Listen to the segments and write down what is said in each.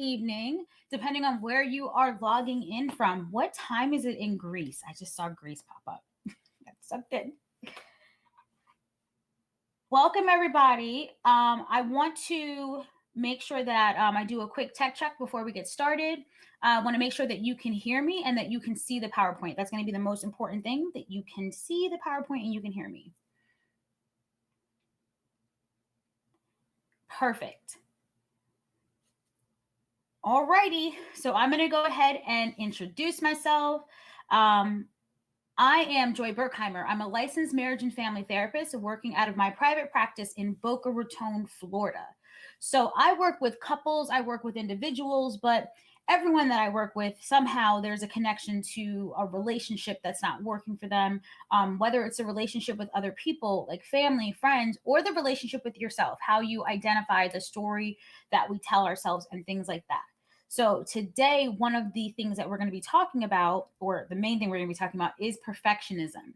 evening, depending on where you are logging in from. What time is it in Greece? I just saw Greece pop up. That's something. Welcome, everybody. I want to make sure that I do a quick tech check before we get started. I want to make sure that you can hear me and that you can see the PowerPoint. That's going to be the most important thing, that you can see the PowerPoint and you can hear me. Perfect. Alrighty, so I'm going to go ahead and introduce myself. I am Joy Berkheimer. I'm a licensed marriage and family therapist working out of my private practice in Boca Raton, Florida. So I work with couples, I work with individuals, but everyone that I work with, somehow there's a connection to a relationship that's not working for them, whether it's a relationship with other people, like family, friends, or the relationship with yourself, how you identify the story that we tell ourselves and things like that. So today, one of the things that we're going to be talking about, or the main thing we're going to be talking about, is perfectionism.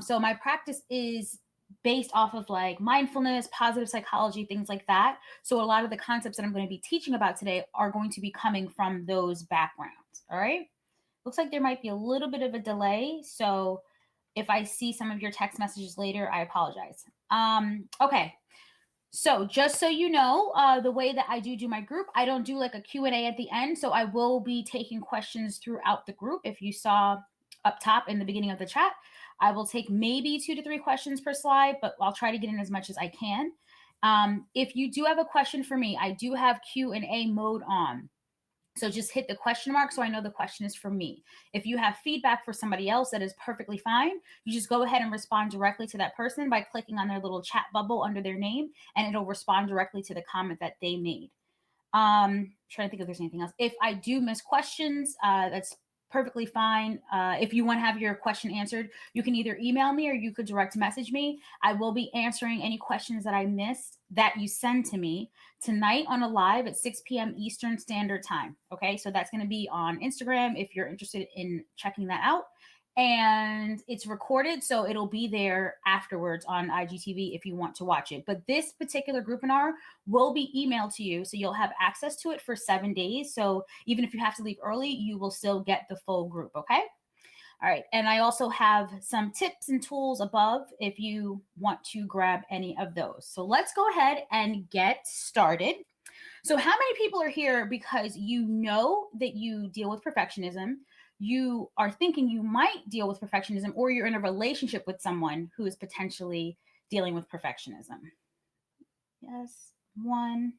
So my practice is based off of like mindfulness, positive psychology, things like that. So a lot of the concepts that I'm going to be teaching about today are going to be coming from those backgrounds. All right. Looks like there might be a little bit of a delay. So if I see some of your text messages later, I apologize. Okay. So just so you know, the way that I do my group, I don't do like a Q&A at the end. So I will be taking questions throughout the group. If you saw up top in the beginning of the chat, I will take maybe 2 to 3 questions per slide, but I'll try to get in as much as I can. If you do have a question for me, I do have Q&A mode on. So just hit the question mark so I know the question is for me. If you have feedback for somebody else, that is perfectly fine. You just go ahead and respond directly to that person by clicking on their little chat bubble under their name, and it'll respond directly to the comment that they made. Trying to think if there's anything else. If I do miss questions, that's perfectly fine. If you want to have your question answered, you can either email me or you could direct message me. I will be answering any questions that I missed that you send to me tonight on a live at 6 p.m. Eastern Standard Time. Okay, so that's going to be on Instagram if you're interested in checking that out. And it's recorded, so it'll be there afterwards on IGTV if you want to watch it. But this particular groupinar will be emailed to you, so you'll have access to it for 7 days. So even if you have to leave early, you will still get the full group, okay? All right, and I also have some tips and tools above if you want to grab any of those. So let's go ahead and get started. So how many people are here because you know that you deal with perfectionism, you are thinking you might deal with perfectionism, or you're in a relationship with someone who is potentially dealing with perfectionism? Yes, one.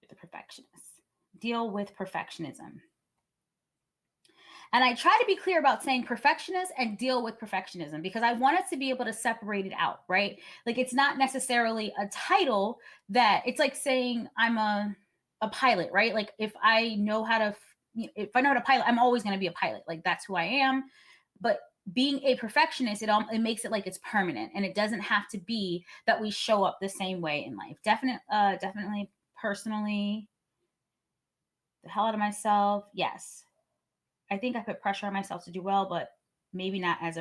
The perfectionist. Deal with perfectionism. And I try to be clear about saying perfectionist and deal with perfectionism because I want us to be able to separate it out, right? Like it's not necessarily a title that it's like saying I'm a pilot, right? Like if I know how to pilot, I'm always going to be a pilot. Like that's who I am. But being a perfectionist, it makes it like it's permanent, and it doesn't have to be that we show up the same way in life. Definitely personally, the hell out of myself. Yes. I think I put pressure on myself to do well, but maybe not as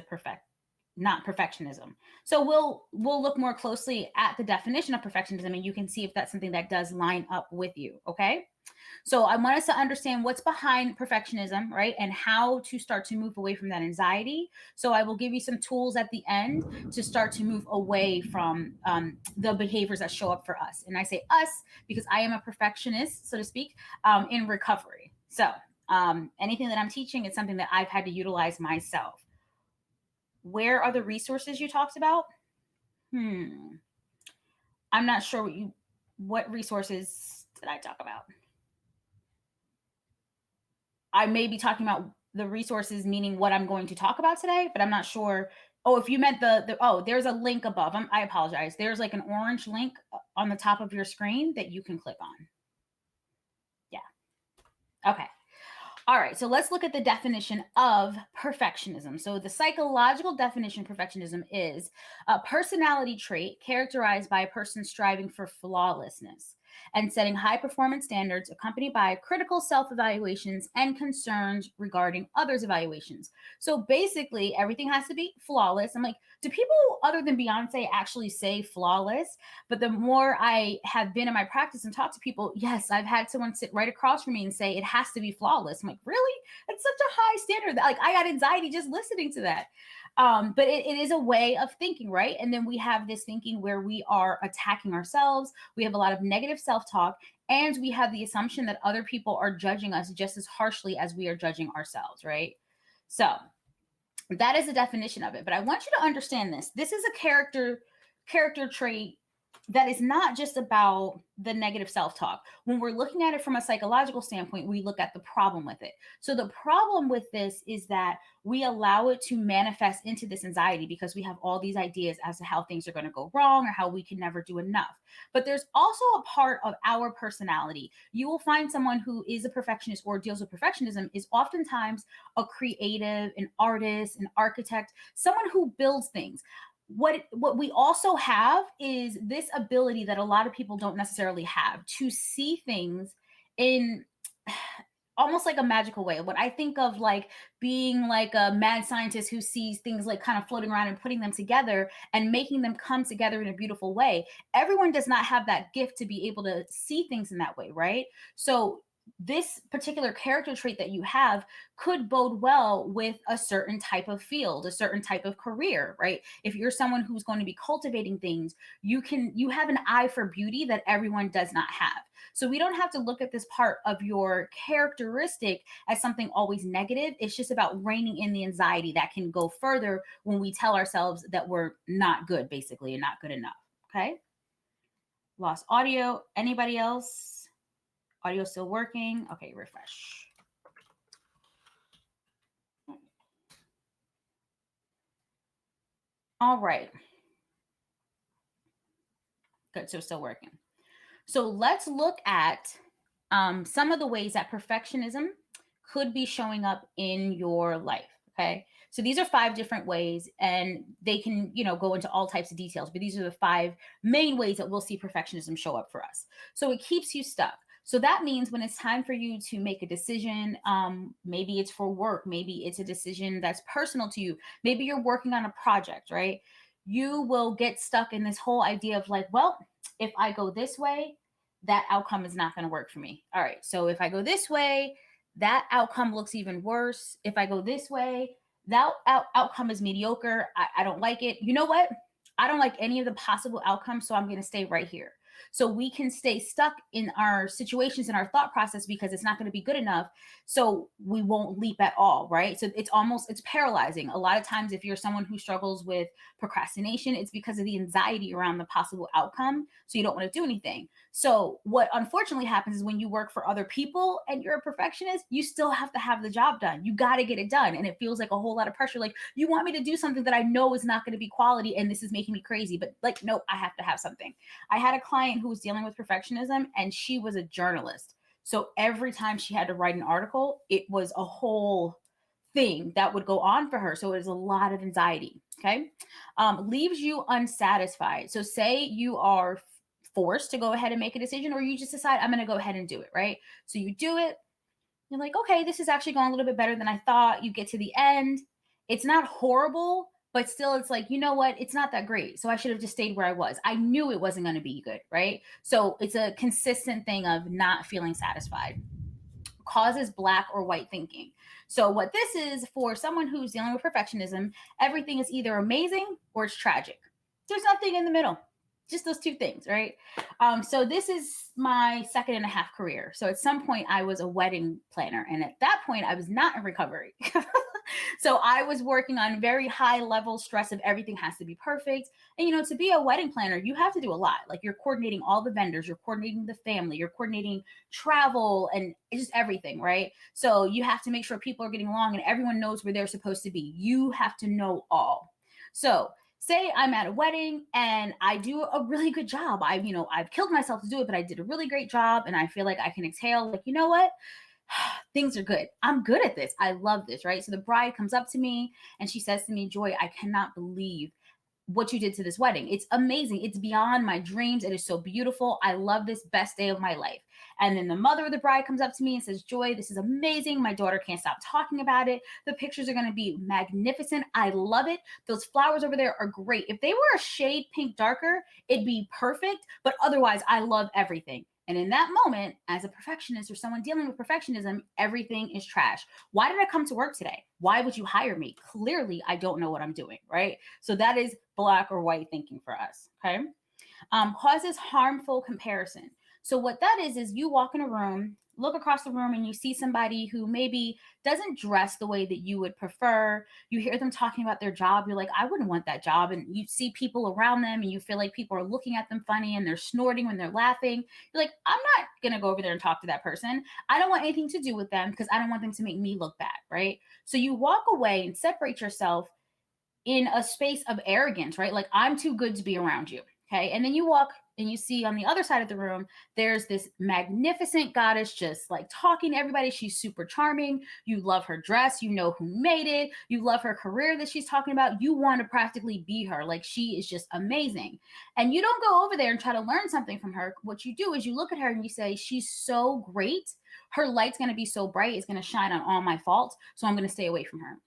not perfectionism. So we'll look more closely at the definition of perfectionism, and you can see if that's something that does line up with you, okay? So I want us to understand what's behind perfectionism, right? And how to start to move away from that anxiety. So I will give you some tools at the end to start to move away from the behaviors that show up for us. And I say us because I am a perfectionist, so to speak, in recovery. So anything that I'm teaching is something that I've had to utilize myself. Where are the resources you talked about? I'm not sure what resources did I talk about? I may be talking about the resources, meaning what I'm going to talk about today, but I'm not sure. Oh, if you meant there's a link above. I apologize. There's like an orange link on the top of your screen that you can click on. Yeah. Okay. All right, so let's look at the definition of perfectionism. So the psychological definition of perfectionism is a personality trait characterized by a person striving for flawlessness. and setting high performance standards accompanied by critical self evaluations and concerns regarding others' evaluations. So basically, everything has to be flawless. I'm like, do people other than Beyonce actually say flawless? But the more I have been in my practice and talked to people, yes, I've had someone sit right across from me and say it has to be flawless. I'm like, really? That's such a high standard. Like, I got anxiety just listening to that. But it is a way of thinking, right? And then we have this thinking where we are attacking ourselves. We have a lot of negative self talk, and we have the assumption that other people are judging us just as harshly as we are judging ourselves, right? So that is the definition of it. But I want you to understand this. This is a character trait that is not just about the negative self-talk. When we're looking at it from a psychological standpoint, we look at the problem with it. So the problem with this is that we allow it to manifest into this anxiety because we have all these ideas as to how things are going to go wrong or how we can never do enough. But there's also a part of our personality. You will find someone who is a perfectionist or deals with perfectionism is oftentimes a creative, an artist, an architect, someone who builds things. What we also have is this ability that a lot of people don't necessarily have to see things in almost like a magical way. What I think of like being like a mad scientist who sees things like kind of floating around and putting them together and making them come together in a beautiful way. Everyone does not have that gift to be able to see things in that way, right? So this particular character trait that you have could bode well with a certain type of field, a certain type of career, right? If you're someone who's going to be cultivating things, you have an eye for beauty that everyone does not have. So we don't have to look at this part of your characteristic as something always negative. It's just about reining in the anxiety that can go further when we tell ourselves that we're not good, basically, and not good enough. Okay. Lost audio. Anybody else? Audio still working? Okay, refresh. All right. Good. So still working. So let's look at some of the ways that perfectionism could be showing up in your life. Okay. So these are 5 different ways, and they can, go into all types of details, but these are the 5 main ways that we'll see perfectionism show up for us. So it keeps you stuck. So that means when it's time for you to make a decision, maybe it's for work, maybe it's a decision that's personal to you, maybe you're working on a project, right? You will get stuck in this whole idea of like, well, if I go this way, that outcome is not going to work for me. All right. So if I go this way, that outcome looks even worse. If I go this way, that outcome is mediocre. I don't like it. You know what? I don't like any of the possible outcomes. So I'm going to stay right here. So we can stay stuck in our situations and our thought process because it's not going to be good enough. So we won't leap at all. Right. So it's paralyzing. A lot of times, if you're someone who struggles with procrastination, it's because of the anxiety around the possible outcome. So you don't want to do anything. So what unfortunately happens is when you work for other people and you're a perfectionist, you still have to have the job done. You got to get it done. And it feels like a whole lot of pressure. Like, you want me to do something that I know is not going to be quality and this is making me crazy. But like, no, I have to have something. I had a client who was dealing with perfectionism and she was a journalist. So every time she had to write an article, it was a whole thing that would go on for her. So it was a lot of anxiety. Okay. Leaves you unsatisfied. So say you are forced to go ahead and make a decision, or you just decide, I'm going to go ahead and do it. Right. So you do it. You're like, okay, this is actually going a little bit better than I thought. You get to the end. It's not horrible, but still it's like, you know what? It's not that great. So I should have just stayed where I was. I knew it wasn't going to be good. Right. So it's a consistent thing of not feeling satisfied. Causes black or white thinking. So what this is for someone who's dealing with perfectionism, everything is either amazing or it's tragic. There's nothing in the middle. Just those 2 things, right? So this is my 2.5 career. So at some point I was a wedding planner, and at that point I was not in recovery. So I was working on very high level stress of everything has to be perfect. And to be a wedding planner, you have to do a lot. Like, you're coordinating all the vendors, you're coordinating the family, you're coordinating travel and just everything, right? So you have to make sure people are getting along and everyone knows where they're supposed to be. You have to know all. So say I'm at a wedding and I do a really good job. I've killed myself to do it, but I did a really great job and I feel like I can exhale. Like, you know what? Things are good. I'm good at this. I love this, right? So the bride comes up to me and she says to me, Joy, I cannot believe what you did to this wedding. It's amazing. It's beyond my dreams. It is so beautiful. I love this, best day of my life. And then the mother of the bride comes up to me and says, Joy, this is amazing. My daughter can't stop talking about it. The pictures are going to be magnificent. I love it. Those flowers over there are great. If they were a shade pink darker, it'd be perfect. But otherwise, I love everything. And in that moment, as a perfectionist or someone dealing with perfectionism, everything is trash. Why did I come to work today? Why would you hire me? Clearly, I don't know what I'm doing, right? So that is black or white thinking for us, okay? Causes harmful comparison. So what that is you walk in a room, look across the room, and you see somebody who maybe doesn't dress the way that you would prefer. You hear them talking about their job. You're like, I wouldn't want that job. And you see people around them and you feel like people are looking at them funny and they're snorting when they're laughing. You're like, I'm not going to go over there and talk to that person. I don't want anything to do with them because I don't want them to make me look bad, right? So you walk away and separate yourself in a space of arrogance, right? Like, I'm too good to be around you. Okay. And then you walk and you see on the other side of the room, there's this magnificent goddess just like talking to everybody. She's super charming. You love her dress. You know who made it. You love her career that she's talking about. You want to practically be her. Like, she is just amazing. And you don't go over there and try to learn something from her. What you do is you look at her and you say, she's so great. Her light's going to be so bright. It's going to shine on all my faults. So I'm going to stay away from her.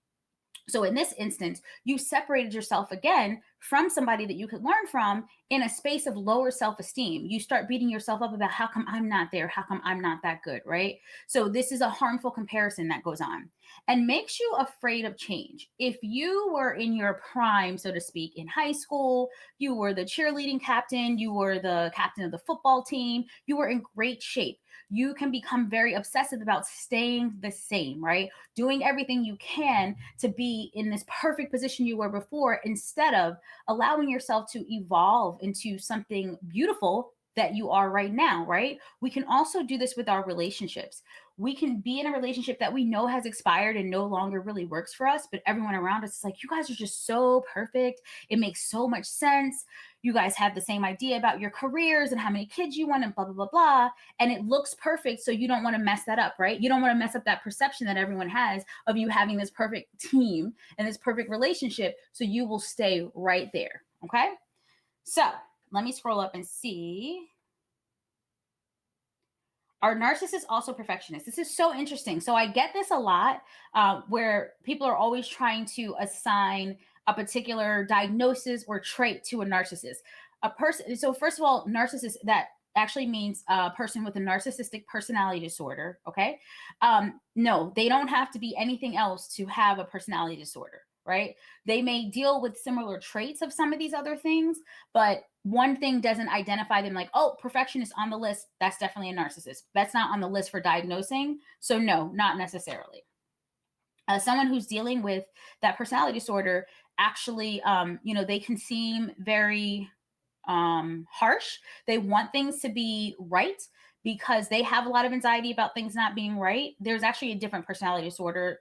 So in this instance, you separated yourself again from somebody that you could learn from in a space of lower self-esteem. You start beating yourself up about how come I'm not there? How come I'm not that good, right? So this is a harmful comparison that goes on and makes you afraid of change. If you were in your prime, so to speak, in high school, you were the cheerleading captain, you were the captain of the football team, you were in great shape. You can become very obsessive about staying the same, right? Doing everything you can to be in this perfect position you were before instead of allowing yourself to evolve into something beautiful that you are right now, right? We can also do this with our relationships. We can be in a relationship that we know has expired and no longer really works for us, but everyone around us is like, you guys are just so perfect. It makes so much sense. You guys have the same idea about your careers and how many kids you want and blah, blah, blah, blah. And it looks perfect. So you don't want to mess that up, right? You don't want to mess up that perception that everyone has of you having this perfect team and this perfect relationship. So you will stay right there. Okay. So let me scroll up and see. Are narcissists also perfectionists? This is so interesting. So I get this a lot where people are always trying to assign a particular diagnosis or trait to a narcissist. A person. So first of all, narcissist, that actually means a person with a narcissistic personality disorder. Okay. No, they don't have to be anything else to have a personality disorder, right? They may deal with similar traits of some of these other things, but one thing doesn't identify them like, oh, perfectionist on the list. That's definitely a narcissist. That's not on the list for diagnosing. So, no, not necessarily. Someone who's dealing with that personality disorder actually, they can seem very harsh. They want things to be right because they have a lot of anxiety about things not being right. There's actually a different personality disorder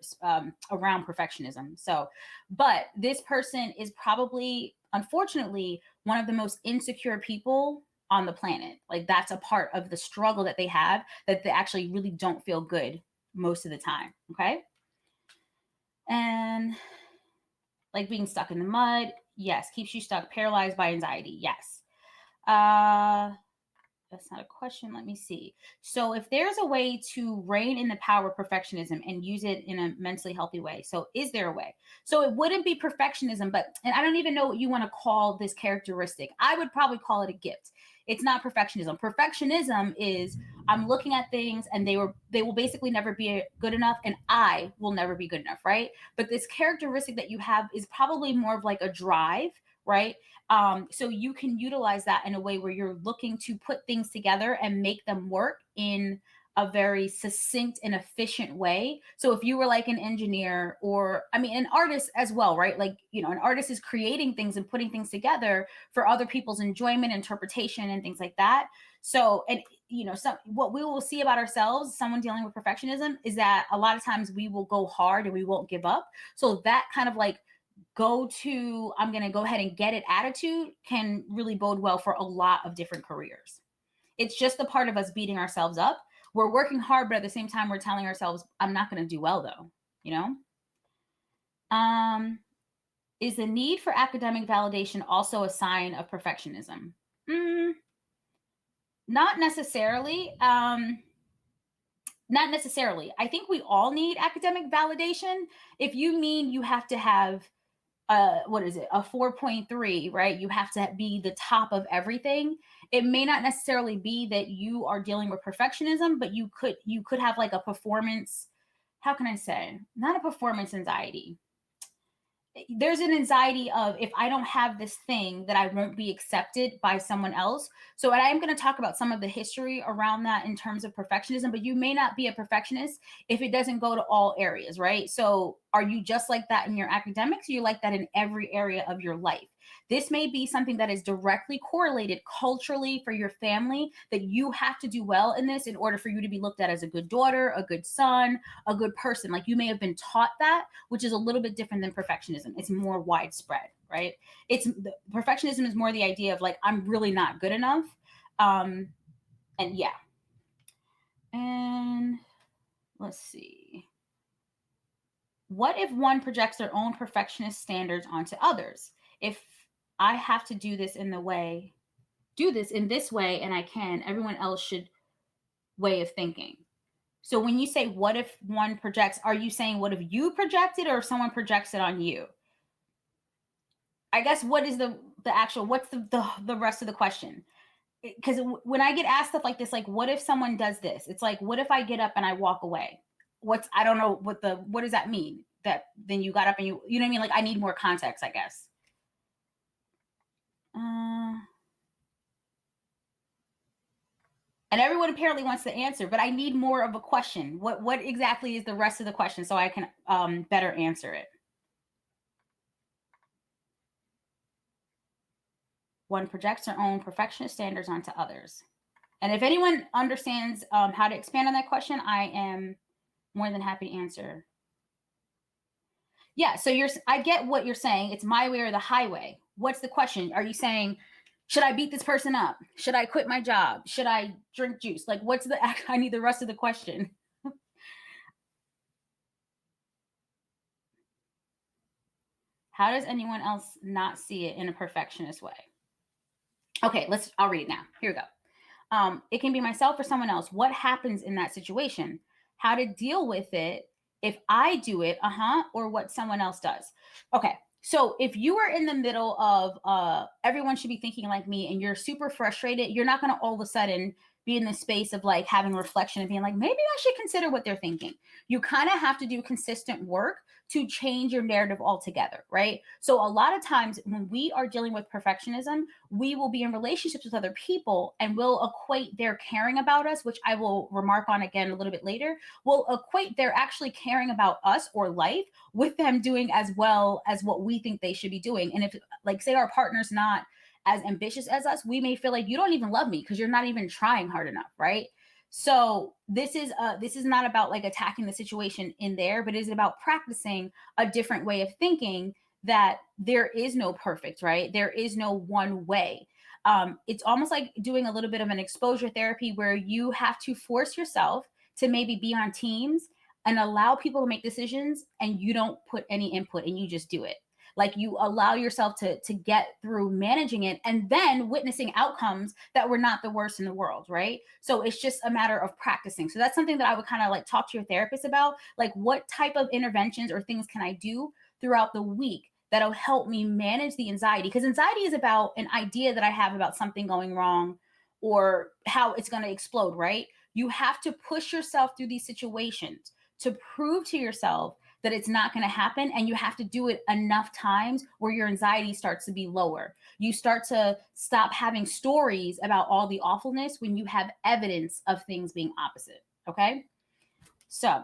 around perfectionism. So, but this person is probably, unfortunately, one of the most insecure people on the planet. Like, that's a part of the struggle that they have, that they actually really don't feel good most of the time. Okay. And like being stuck in the mud, yes. Keeps you stuck, paralyzed by anxiety, yes. Uh, that's not a question. Let me see. So, if there's a way to rein in the power of perfectionism and use it in a mentally healthy way, so is there a way? So, it wouldn't be perfectionism, but, and I don't even know what you want to call this characteristic. I would probably call it a gift. It's not perfectionism. Perfectionism is I'm looking at things and they will basically never be good enough, and I will never be good enough, right? But this characteristic that you have is probably more of like a drive, right? So you can utilize that in a way where you're looking to put things together and make them work in a very succinct and efficient way. So if you were like an engineer, or I mean an artist as well, right? Like, an artist is creating things and putting things together for other people's enjoyment, interpretation, and things like that. So, and what we will see about ourselves, someone dealing with perfectionism, is that a lot of times we will go hard and we won't give up. So that kind of like I'm going to go ahead and get it attitude can really bode well for a lot of different careers. It's just the part of us beating ourselves up. We're working hard, but at the same time, we're telling ourselves, I'm not going to do well though, you know? Is the need for academic validation also a sign of perfectionism? Mm, not necessarily. Not necessarily. I think we all need academic validation. If you mean you have to have what is it, a 4.3, right? You have to be the top of everything. It may not necessarily be that you are dealing with perfectionism, but you could have like a performance, how can I say, not a performance anxiety. There's an anxiety of, if I don't have this thing, that I won't be accepted by someone else. So, and I am going to talk about some of the history around that in terms of perfectionism, but you may not be a perfectionist if it doesn't go to all areas, right? So are you just like that in your academics, or you like that in every area of your life? This may be something that is directly correlated culturally for your family, that you have to do well in this in order for you to be looked at as a good daughter, a good son, a good person. Like, you may have been taught that, which is a little bit different than perfectionism. It's more widespread, right? Perfectionism is more the idea of like, I'm really not good enough. And yeah. And let's see. What if one projects their own perfectionist standards onto others? If I have to do this in this way, and I can, everyone else should way of thinking. So when you say what if one projects, are you saying what if you project it, or if someone projects it on you? I guess what is the actual, what's the rest of the question? Because when I get asked stuff like this, like what if someone does this? It's like, what if I get up and I walk away? I don't know what does that mean? That then you got up and you know what I mean? Like, I need more context, I guess. Uh, and everyone apparently wants to answer, but I need more of a question. What exactly is the rest of the question so I can better answer it? One projects their own perfectionist standards onto others. And if anyone understands how to expand on that question, I am more than happy to answer. Yeah, so I get what you're saying. It's my way or the highway. What's the question? Are you saying, should I beat this person up? Should I quit my job? Should I drink juice? Like, I need the rest of the question. How does anyone else not see it in a perfectionist way? Okay, I'll read it now. Here we go. It can be myself or someone else. What happens in that situation? How to deal with it if I do it, or what someone else does. Okay. So if you are in the middle of everyone should be thinking like me, and you're super frustrated, you're not going to all of a sudden be in this space of like having reflection and being like, maybe I should consider what they're thinking. You kind of have to do consistent work to change your narrative altogether, right? So a lot of times when we are dealing with perfectionism, we will be in relationships with other people and we'll equate their caring about us, which I will remark on again a little bit later, will equate their actually caring about us or life with them doing as well as what we think they should be doing. And if, like, say our partner's not as ambitious as us, we may feel like, you don't even love me because you're not even trying hard enough, right? So this is not about like attacking the situation in there, but it is about practicing a different way of thinking, that there is no perfect, right? There is no one way. It's almost like doing a little bit of an exposure therapy, where you have to force yourself to maybe be on teams and allow people to make decisions, and you don't put any input and you just do it. Like, you allow yourself to get through managing it, and then witnessing outcomes that were not the worst in the world, right? So it's just a matter of practicing. So that's something that I would kind of like talk to your therapist about. Like, what type of interventions or things can I do throughout the week that'll help me manage the anxiety? Because anxiety is about an idea that I have about something going wrong, or how it's going to explode, right? You have to push yourself through these situations to prove to yourself that it's not going to happen. And you have to do it enough times where your anxiety starts to be lower. You start to stop having stories about all the awfulness when you have evidence of things being opposite. Okay. So,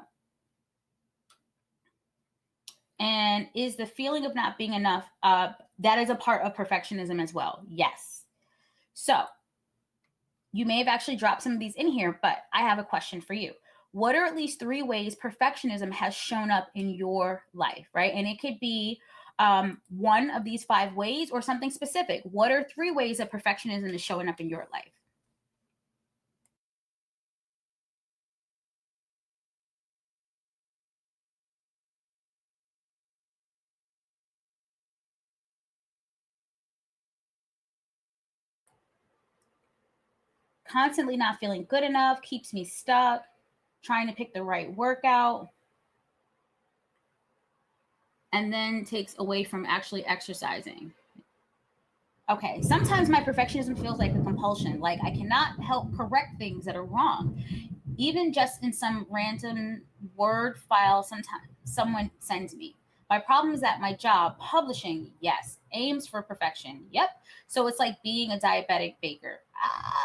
and is the feeling of not being enough, that is a part of perfectionism as well? Yes. So you may have actually dropped some of these in here, but I have a question for you. What are at least 3 ways perfectionism has shown up in your life, right? And it could be one of these 5 ways or something specific. What are 3 ways that perfectionism is showing up in your life? constantly not feeling good enough, keeps me stuck, trying to pick the right workout, and then takes away from actually exercising. Okay, sometimes my perfectionism feels like a compulsion, like I cannot help correct things that are wrong, even just in some random word file sometimes someone sends me. My problem is that my job, publishing, yes, aims for perfection. Yep. So it's like being a diabetic baker.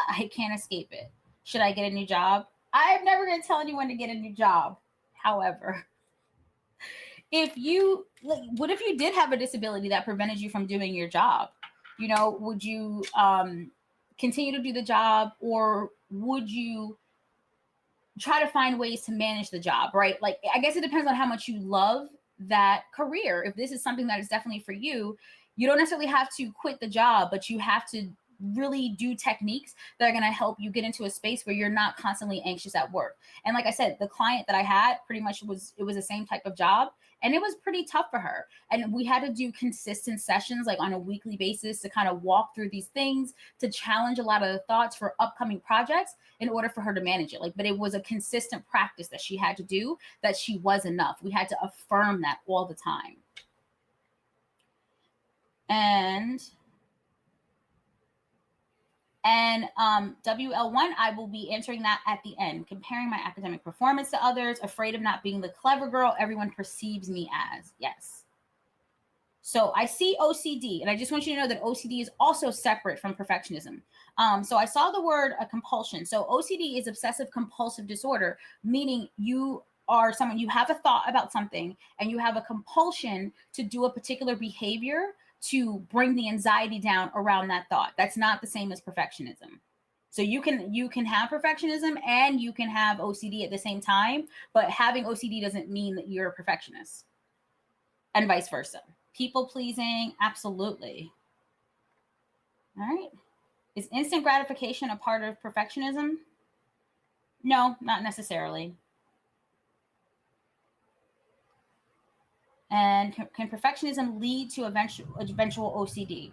I can't escape it. Should I get a new job? I'm never going to tell anyone to get a new job. However, if you like, what if you did have a disability that prevented you from doing your job? Would you continue to do the job, or would you try to find ways to manage the job, right? Like, I guess it depends on how much you love that career. If this is something that is definitely for you, you don't necessarily have to quit the job, but you have to really do techniques that are going to help you get into a space where you're not constantly anxious at work. And like I said, the client that I had pretty much was the same type of job, and it was pretty tough for her. And we had to do consistent sessions like on a weekly basis to kind of walk through these things, to challenge a lot of the thoughts for upcoming projects in order for her to manage it. But it was a consistent practice that she had to do, that she was enough. We had to affirm that all the time. And WL1, I will be answering that at the end. Comparing my academic performance to others, afraid of not being the clever girl everyone perceives me as. Yes. So I see OCD, and I just want you to know that OCD is also separate from perfectionism. So I saw the word a compulsion. So OCD is obsessive compulsive disorder, meaning you are someone, you have a thought about something and you have a compulsion to do a particular behavior to bring the anxiety down around that thought. That's not the same as perfectionism. So you can have perfectionism and you can have OCD at the same time, but having OCD doesn't mean that you're a perfectionist, and vice versa. People pleasing, absolutely. All right. Is instant gratification a part of perfectionism? No, not necessarily. And can perfectionism lead to eventual OCD?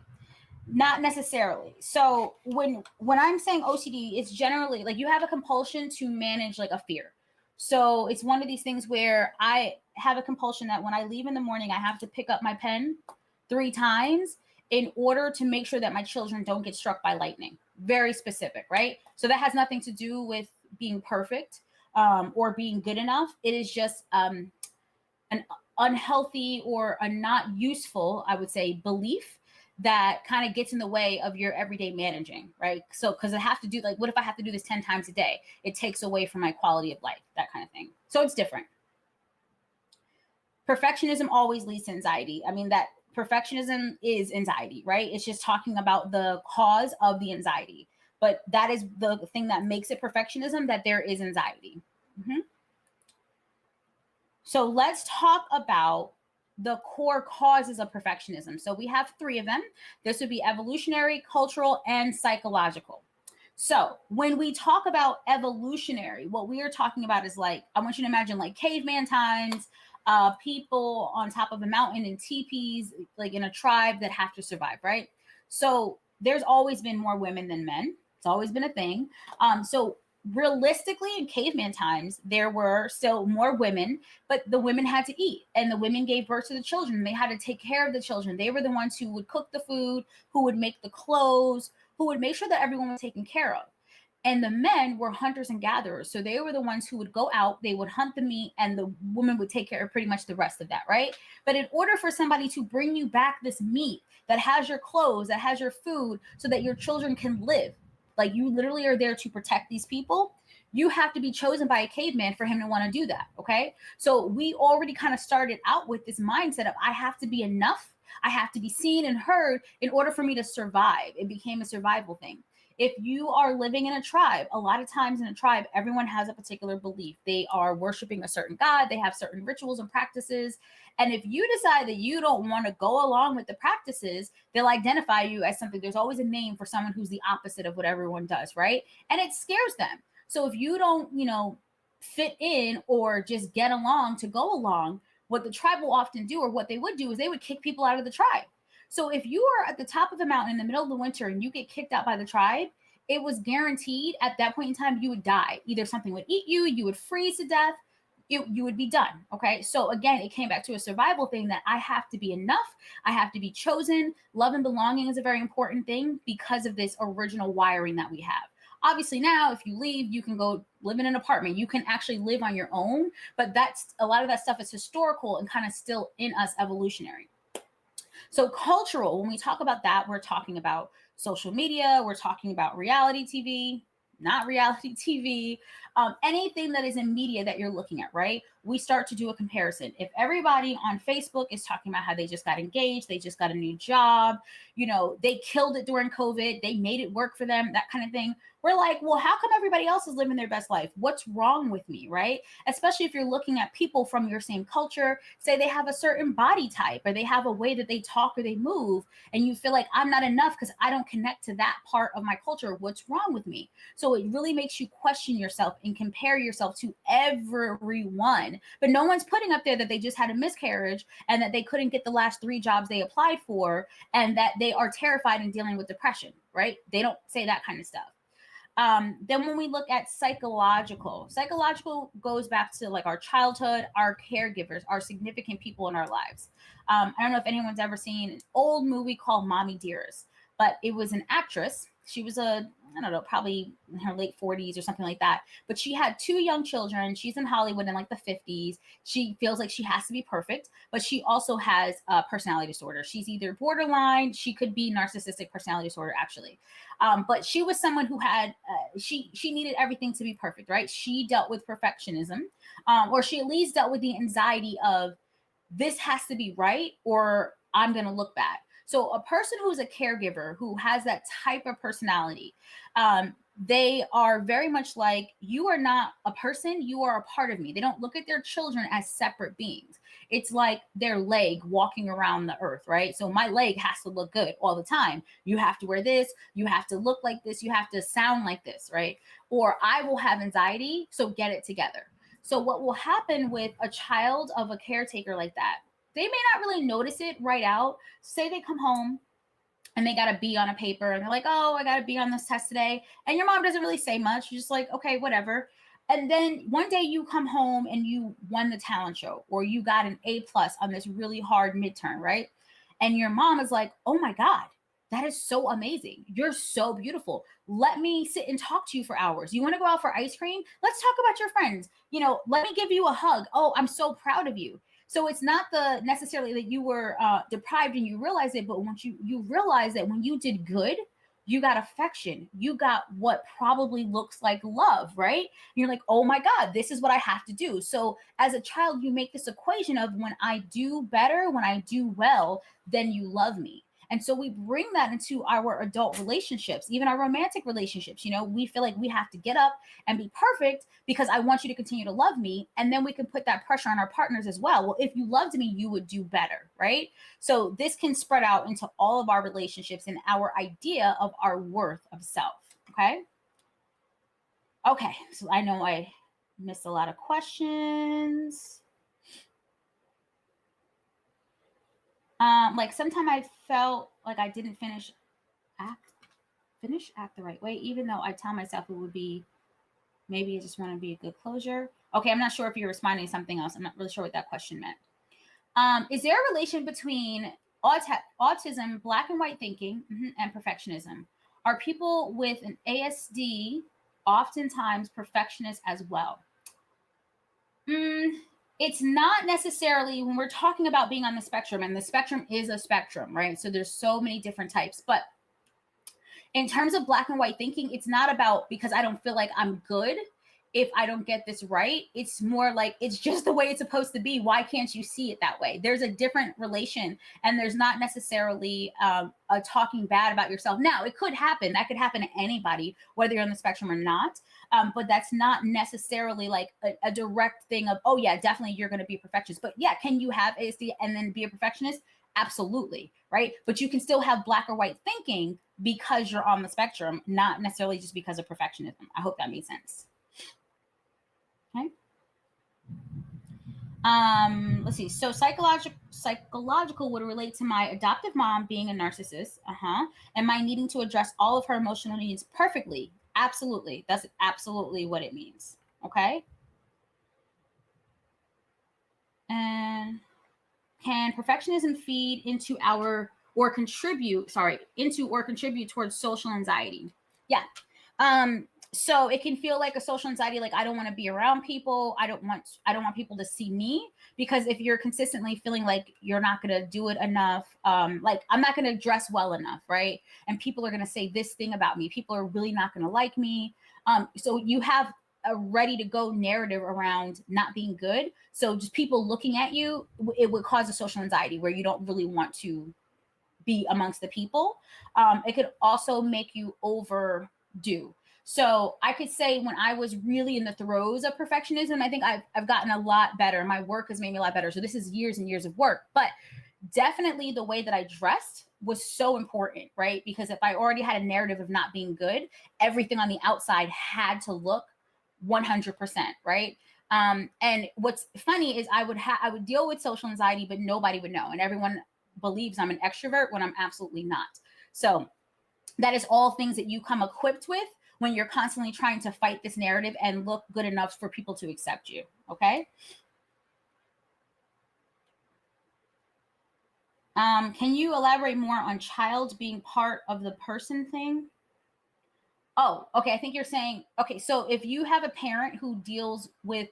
Not necessarily. So when I'm saying OCD, it's generally like you have a compulsion to manage like a fear. So it's one of these things where I have a compulsion that when I leave in the morning, I have to pick up my pen 3 times in order to make sure that my children don't get struck by lightning. Very specific, right? So that has nothing to do with being perfect or being good enough. It is just an unhealthy or a not useful, I would say, belief that kind of gets in the way of your everyday managing, right? So, because I have to do, like, what if I have to do this 10 times a day? It takes away from my quality of life, that kind of thing. So it's different. Perfectionism always leads to anxiety. I mean, that perfectionism is anxiety, right? It's just talking about the cause of the anxiety. But that is the thing that makes it perfectionism, that there is anxiety. Mm-hmm. So let's talk about the core causes of perfectionism. So we have 3 of them. This would be evolutionary, cultural, and psychological. So when we talk about evolutionary, what we are talking about is, like, I want you to imagine like caveman times, people on top of a mountain in teepees, like in a tribe that have to survive, right? So there's always been more women than men. It's always been a thing. So realistically, in caveman times, there were still more women, but the women had to eat, and the women gave birth to the children. They had to take care of the children. They were the ones who would cook the food, who would make the clothes, who would make sure that everyone was taken care of. And the men were hunters and gatherers. So they were the ones who would go out, they would hunt the meat, and the woman would take care of pretty much the rest of that, right? But in order for somebody to bring you back this meat that has your clothes, that has your food, so that your children can live, like, you literally are there to protect these people, you have to be chosen by a caveman for him to want to do that, okay? So we already kind of started out with this mindset of, I have to be enough, I have to be seen and heard in order for me to survive. It became a survival thing. If you are living in a tribe, a lot of times in a tribe, everyone has a particular belief. They are worshiping a certain god, they have certain rituals and practices. And if you decide that you don't want to go along with the practices, they'll identify you as something. There's always a name for someone who's the opposite of what everyone does, right? And it scares them. So if you don't, fit in or just get along to go along, what the tribe will often do, or what they would do, is they would kick people out of the tribe. So if you are at the top of the mountain in the middle of the winter and you get kicked out by the tribe, it was guaranteed at that point in time you would die. Either something would eat you, you would freeze to death, you would be done. Okay. So again, it came back to a survival thing that I have to be enough. I have to be chosen. Love and belonging is a very important thing because of this original wiring that we have. Obviously, now if you leave, you can go live in an apartment. You can actually live on your own. But that's a lot of that stuff is historical and kind of still in us evolutionary. So cultural, when we talk about that, we're talking about social media, we're talking about reality TV, not reality TV, anything that is in media that you're looking at, right? We start to do a comparison. If everybody on Facebook is talking about how they just got engaged, they just got a new job, they killed it during COVID, they made it work for them, that kind of thing. We're like, well, how come everybody else is living their best life? What's wrong with me, right? Especially if you're looking at people from your same culture, say they have a certain body type or they have a way that they talk or they move, and you feel like I'm not enough because I don't connect to that part of my culture. What's wrong with me? So it really makes you question yourself and compare yourself to everyone. But no one's putting up there that they just had a miscarriage and that they couldn't get the last 3 jobs they applied for and that they are terrified and dealing with depression, right? They don't say that kind of stuff. Then when we look at psychological goes back to like our childhood, our caregivers, our significant people in our lives. I don't know if anyone's ever seen an old movie called Mommy Dearest, but it was an actress. She was I don't know, probably in her late 40s or something like that. But she had 2 young children. She's in Hollywood in like the 50s. She feels like she has to be perfect, but she also has a personality disorder. She's either borderline, she could be narcissistic personality disorder, actually. But she was someone who had, she needed everything to be perfect, right? She dealt with perfectionism, or she at least dealt with the anxiety of this has to be right or I'm going to look bad. So a person who's a caregiver who has that type of personality, they are very much like, you are not a person, you are a part of me. They don't look at their children as separate beings. It's like their leg walking around the earth, right? So my leg has to look good all the time. You have to wear this, you have to look like this, you have to sound like this, right? Or I will have anxiety, so get it together. So what will happen with a child of a caretaker like that? They may not really notice it right out. Say they come home and they got a B on a paper and they're like, oh, I got a B on this test today. And your mom doesn't really say much. You're just like, okay, whatever. And then one day you come home and you won the talent show or you got an A+ on this really hard midterm, right? And your mom is like, oh my God, that is so amazing. You're so beautiful. Let me sit and talk to you for hours. You want to go out for ice cream? Let's talk about your friends. Let me give you a hug. Oh, I'm so proud of you. So it's not the necessarily that you were deprived and you realize it, but once you realize that when you did good, you got affection, you got what probably looks like love, right? And you're like, oh my God, this is what I have to do. So as a child, you make this equation of when I do better, when I do well, then you love me. And so we bring that into our adult relationships, even our romantic relationships. We feel like we have to get up and be perfect because I want you to continue to love me. And then we can put that pressure on our partners as well. Well, if you loved me, you would do better, right? So this can spread out into all of our relationships and our idea of our worth of self. Okay. Okay. So I know I missed a lot of questions. Like sometimes I felt like I didn't finish act the right way, even though I tell myself it would be, maybe I just want to be a good closure. Okay, I'm not sure if you're responding to something else. I'm not really sure what that question meant. Is there a relation between autism, black and white thinking, and perfectionism? Are people with an ASD oftentimes perfectionists as well? It's not necessarily, when we're talking about being on the spectrum, and the spectrum is a spectrum, right? So there's so many different types, but in terms of black and white thinking, it's not about because I don't feel like I'm good if I don't get this right. It's more like it's just the way it's supposed to be. Why can't you see it that way? There's a different relation, and there's not necessarily a talking bad about yourself. Now, it could happen. That could happen to anybody, whether you're on the spectrum or not. But that's not necessarily like a direct thing of, oh yeah, definitely you're going to be a perfectionist. But yeah, can you have ASD and then be a perfectionist? Absolutely, right? But you can still have black or white thinking because you're on the spectrum, not necessarily just because of perfectionism. I hope that made sense. Okay. Let's see. So psychological would relate to my adoptive mom being a narcissist, and my needing to address all of her emotional needs perfectly. Absolutely, that's absolutely what it means. Okay. And can perfectionism feed into our or contribute? Sorry, into or contribute towards social anxiety? Yeah. So it can feel like a social anxiety, like I don't want to be around people, I don't want people to see me, because if you're consistently feeling like you're not going to do it enough, like I'm not going to dress well enough, right, and people are going to say this thing about me, people are really not going to like me, so you have a ready to go narrative around not being good, so just people looking at you, it would cause a social anxiety where you don't really want to be amongst the people. It could also make you overdo. So I could say when I was really in the throes of perfectionism, I think I've gotten a lot better. My work has made me a lot better. So this is years and years of work. But definitely the way that I dressed was so important, right? Because if I already had a narrative of not being good, everything on the outside had to look 100%, right? And what's funny is I would deal with social anxiety, but nobody would know, and everyone believes I'm an extrovert when I'm absolutely not. So that is all things that you come equipped with when you're constantly trying to fight this narrative and look good enough for people to accept you. Okay. Can you elaborate more on child being part of the person thing? Oh, okay. I think you're saying, okay, so if you have a parent who deals with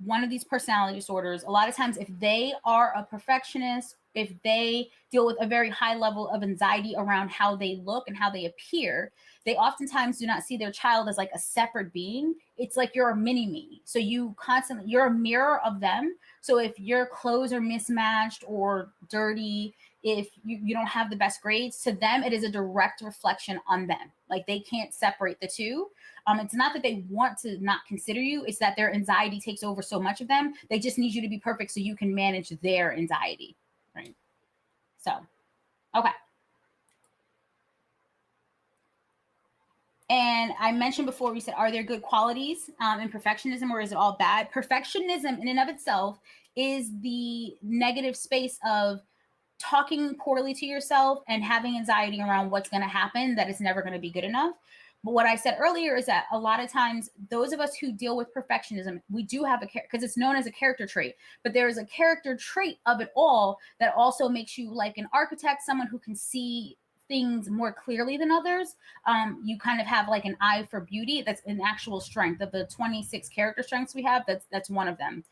one of these personality disorders, a lot of times if they are a perfectionist, if they deal with a very high level of anxiety around how they look and how they appear, they oftentimes do not see their child as like a separate being. It's like you're a mini me. So you're a mirror of them. So if your clothes are mismatched or dirty, if you don't have the best grades, to them, it is a direct reflection on them. Like they can't separate the two. It's not that they want to not consider you, it's that their anxiety takes over so much of them. They just need you to be perfect so you can manage their anxiety. Right. So, okay. And I mentioned before, we said, are there good qualities in perfectionism, or is it all bad? Perfectionism, in and of itself, is the negative space of talking poorly to yourself and having anxiety around what's going to happen, that it's never going to be good enough. But what I said earlier is that a lot of times, those of us who deal with perfectionism, we do have because it's known as a character trait, but there is a character trait of it all that also makes you like an architect, someone who can see things more clearly than others. You kind of have like an eye for beauty. That's an actual strength of the 26 character strengths we have. That's one of them.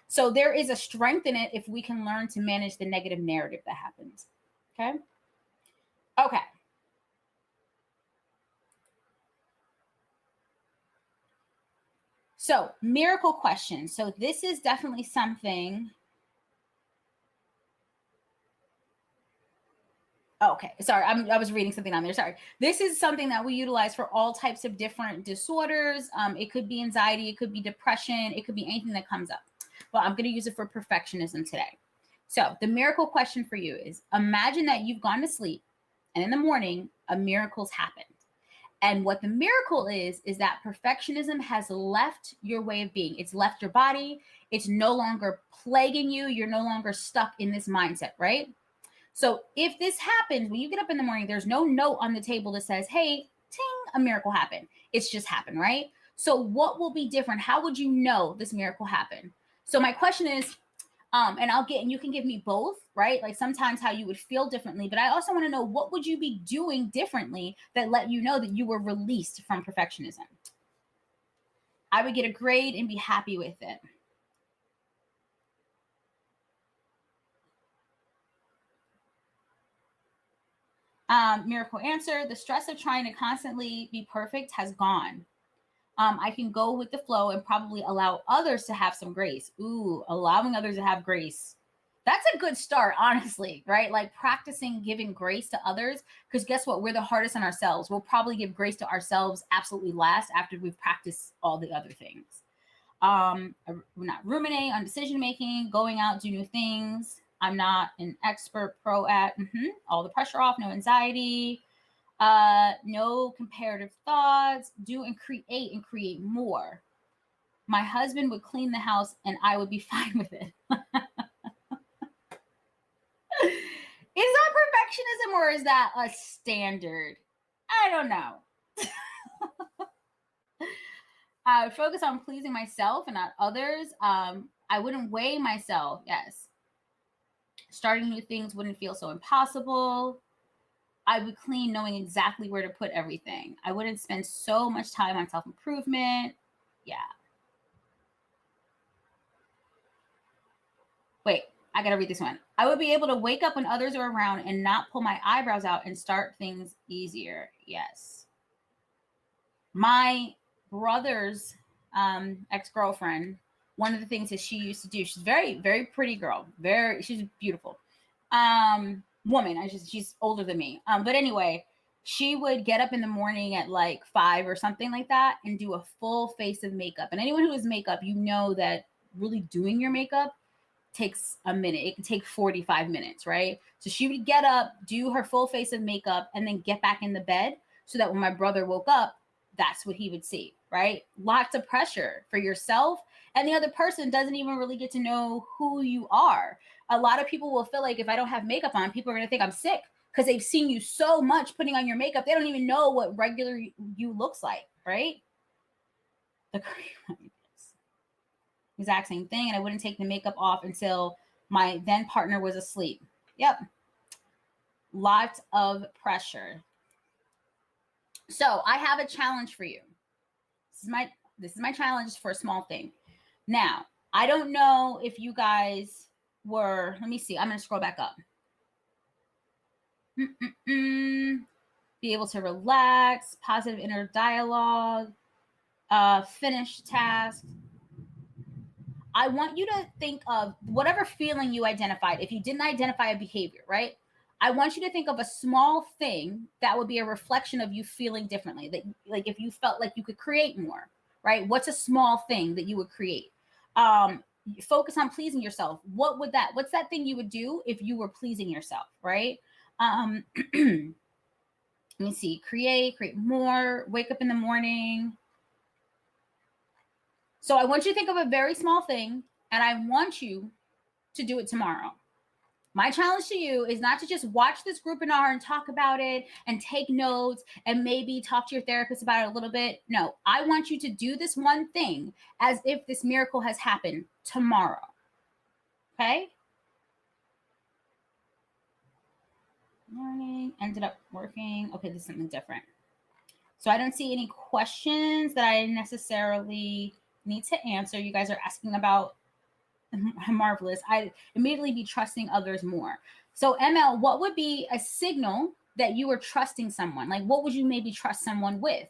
So there is a strength in it if we can learn to manage the negative narrative that happens. Okay. Okay. So miracle question. So this is definitely something. Okay, sorry, I was reading something on there. Sorry. This is something that we utilize for all types of different disorders. It could be anxiety, it could be depression, it could be anything that comes up. But I'm going to use it for perfectionism today. So the miracle question for you is: imagine that you've gone to sleep, and in the morning, a miracle's happened. And what the miracle is that perfectionism has left your way of being. It's left your body. It's no longer plaguing you. You're no longer stuck in this mindset, right? So if this happens, when you get up in the morning, there's no note on the table that says, hey, ting, a miracle happened. It's just happened, right? So what will be different? How would you know this miracle happened? So my question is, and you can give me both, right? Like sometimes how you would feel differently, but I also want to know, what would you be doing differently that let you know that you were released from perfectionism? I would get a grade and be happy with it. Miracle answer: the stress of trying to constantly be perfect has gone. I can go with the flow and probably allow others to have some grace. Ooh, allowing others to have grace. That's a good start, honestly, right? Like practicing giving grace to others, because guess what? We're the hardest on ourselves. We'll probably give grace to ourselves absolutely last after we've practiced all the other things. Not ruminate on decision making, going out, do new things. I'm not an expert pro at all the pressure off, no anxiety, no comparative thoughts, do and create more. My husband would clean the house and I would be fine with it. Is that perfectionism or is that a standard? I don't know. I would focus on pleasing myself and not others. I wouldn't weigh myself. Yes. Starting new things wouldn't feel so impossible. I would clean knowing exactly where to put everything. I wouldn't spend so much time on self improvement. Yeah. Wait, I gotta read this one. I would be able to wake up when others are around and not pull my eyebrows out and start things easier. Yes. My brother's ex-girlfriend, one of the things that she used to do, she's very, very pretty girl. She's beautiful. Woman. She's older than me. But anyway, she would get up in the morning at like 5 or something like that and do a full face of makeup. And anyone who has makeup, you know that really doing your makeup takes a minute. It can take 45 minutes, right? So she would get up, do her full face of makeup, and then get back in the bed so that when my brother woke up, that's what he would see, right? Lots of pressure for yourself. And the other person doesn't even really get to know who you are. A lot of people will feel like if I don't have makeup on, people are going to think I'm sick because they've seen you so much putting on your makeup. They don't even know what regular you looks like, right? The exact same thing. And I wouldn't take the makeup off until my then partner was asleep. Yep. Lots of pressure. So I have a challenge for you. This is my challenge for a small thing. Now, I don't know if you guys were, let me see. I'm going to scroll back up. Be able to relax, positive inner dialogue, finish tasks. I want you to think of whatever feeling you identified. If you didn't identify a behavior, right? I want you to think of a small thing that would be a reflection of you feeling differently. That, like, if you felt like you could create more, right? What's a small thing that you would create? Focus on pleasing yourself. What's that thing you would do if you were pleasing yourself, right? Let me see. Create more, wake up in the morning. So I want you to think of a very small thing, and I want you to do it tomorrow. My challenge to you is not to just watch this grouping and talk about it and take notes and maybe talk to your therapist about it a little bit. No, I want you to do this one thing as if this miracle has happened tomorrow. Okay? Morning, ended up working. Okay, this is something different. So I don't see any questions that I necessarily need to answer. You guys are asking about marvelous. I'd immediately be trusting others more. So ML, what would be a signal that you were trusting someone? Like, what would you maybe trust someone with?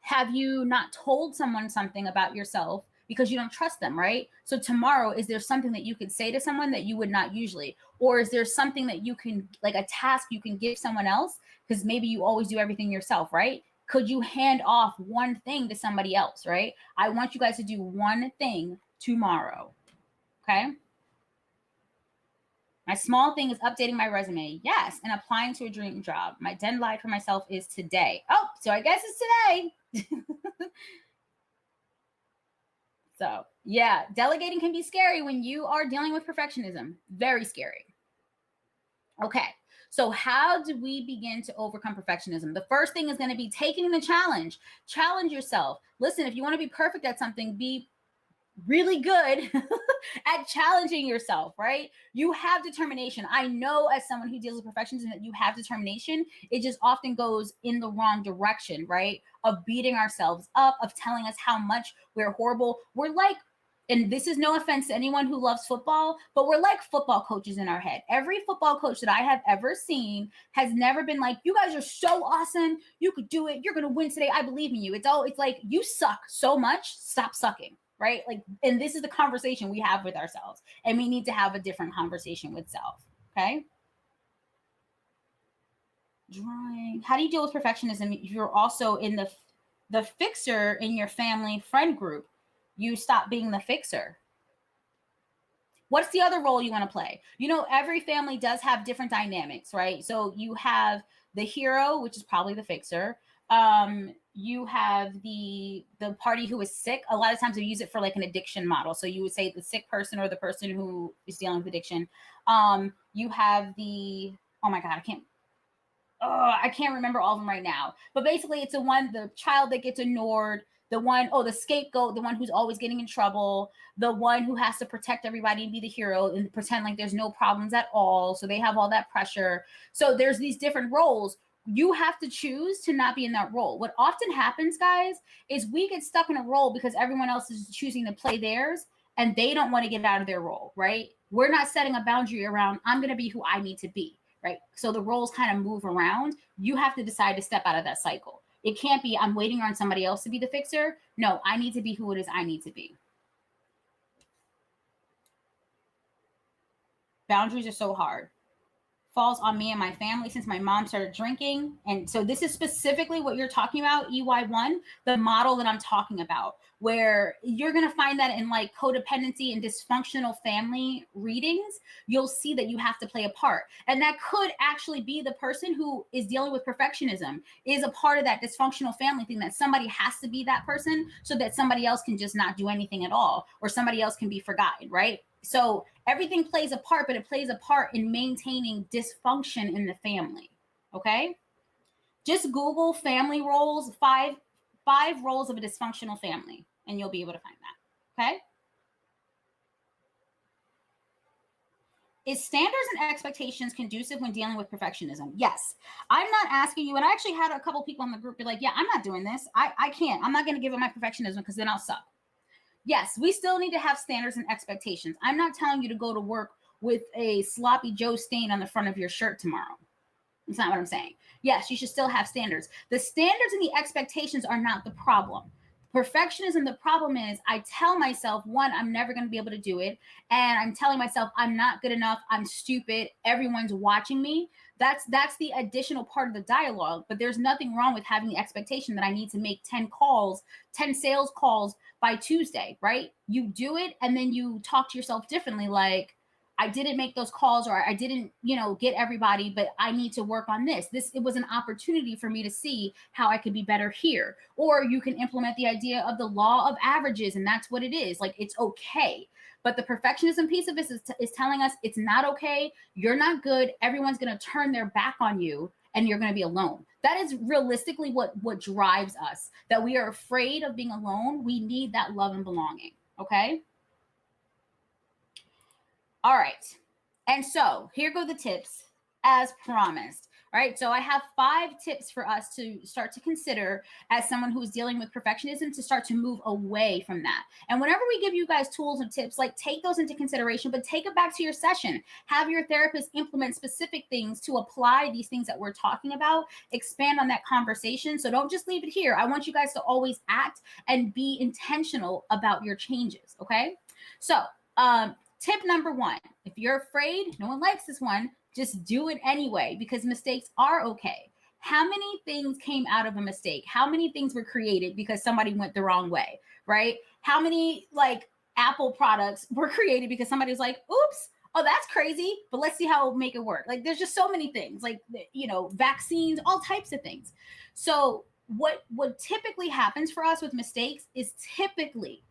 Have you not told someone something about yourself because you don't trust them, right? So tomorrow, is there something that you could say to someone that you would not usually? Or is there something that you can, like a task you can give someone else? Because maybe you always do everything yourself, right? Could you hand off one thing to somebody else, right? I want you guys to do one thing tomorrow. Okay. My small thing is updating my resume. Yes. And applying to a dream job. My deadline for myself is today. Oh, so I guess it's today. So, yeah, delegating can be scary when you are dealing with perfectionism. Very scary. Okay. So, how do we begin to overcome perfectionism? The first thing is going to be taking the challenge. Challenge yourself. Listen, if you want to be perfect at something, be really good at challenging yourself, right? You have determination. I know as someone who deals with perfectionism that you have determination. It just often goes in the wrong direction, right? Of beating ourselves up, of telling us how much we're horrible. We're like, and this is no offense to anyone who loves football, but we're like football coaches in our head. Every football coach that I have ever seen has never been like, you guys are so awesome. You could do it. You're going to win today. I believe in you. It's like, you suck so much. Stop sucking. Right? Like, and this is the conversation we have with ourselves, and we need to have a different conversation with self. Okay. Drawing. How do you deal with perfectionism? You're also in the fixer in your family friend group. You stop being the fixer. What's the other role you want to play? You know, every family does have different dynamics, right? So you have the hero, which is probably the fixer. you have the party who is sick. A lot of times we use it for like an addiction model. So you would say the sick person or the person who is dealing with addiction. You have the, oh my God, I can't remember all of them right now. But basically, it's the child that gets ignored, the scapegoat, the one who's always getting in trouble, the one who has to protect everybody and be the hero and pretend like there's no problems at all. So they have all that pressure. So there's these different roles. You have to choose to not be in that role. What often happens, guys, is we get stuck in a role because everyone else is choosing to play theirs and they don't want to get out of their role, right? We're not setting a boundary around, I'm going to be who I need to be. Right? So the roles kind of move around. You have to decide to step out of that cycle. It can't be, I'm waiting on somebody else to be the fixer. No, I need to be who it is I need to be. Boundaries are so hard. Falls on me and my family since my mom started drinking. And so this is specifically what you're talking about, EY1, the model that I'm talking about, where you're going to find that in like codependency and dysfunctional family readings, you'll see that you have to play a part. And that could actually be the person who is dealing with perfectionism is a part of that dysfunctional family thing, that somebody has to be that person so that somebody else can just not do anything at all, or somebody else can be forgotten, right? So everything plays a part, but it plays a part in maintaining dysfunction in the family. Okay? Just Google family roles, five roles of a dysfunctional family, and you'll be able to find that. Okay? Is standards and expectations conducive when dealing with perfectionism? Yes. I'm not asking you, and I actually had a couple people in the group be like, yeah, I'm not doing this. I can't. I'm not going to give up my perfectionism because then I'll suck. Yes, we still need to have standards and expectations. I'm not telling you to go to work with a sloppy Joe stain on the front of your shirt tomorrow. That's not what I'm saying. Yes, you should still have standards. The standards and the expectations are not the problem. Perfectionism, the problem is I tell myself, one, I'm never going to be able to do it. And I'm telling myself, I'm not good enough. I'm stupid. Everyone's watching me. That's the additional part of the dialogue. But there's nothing wrong with having the expectation that I need to make 10 calls, 10 sales calls by Tuesday, right? You do it and then you talk to yourself differently, like, I didn't make those calls, or I didn't, get everybody, but I need to work on this. It was an opportunity for me to see how I could be better here. Or you can implement the idea of the law of averages, and that's what it is. Like, it's okay. But the perfectionism piece of this is telling us it's not okay. You're not good. Everyone's going to turn their back on you and you're going to be alone. That is realistically what drives us, that we are afraid of being alone. We need that love and belonging. Okay. All right. And so here go the tips as promised. All right. So I have 5 tips for us to start to consider as someone who's dealing with perfectionism, to start to move away from that. And whenever we give you guys tools and tips, like, take those into consideration, but take it back to your session. Have your therapist implement specific things to apply these things that we're talking about, expand on that conversation. So don't just leave it here. I want you guys to always act and be intentional about your changes. Okay. So, tip number 1, if you're afraid, no one likes this one, just do it anyway, because mistakes are okay. How many things came out of a mistake? How many things were created because somebody went the wrong way, right? How many Apple products were created because somebody was like, oops, oh, that's crazy, but let's see how we'll make it work. Like, there's just so many things, vaccines, all types of things. So what typically happens for us with mistakes is typically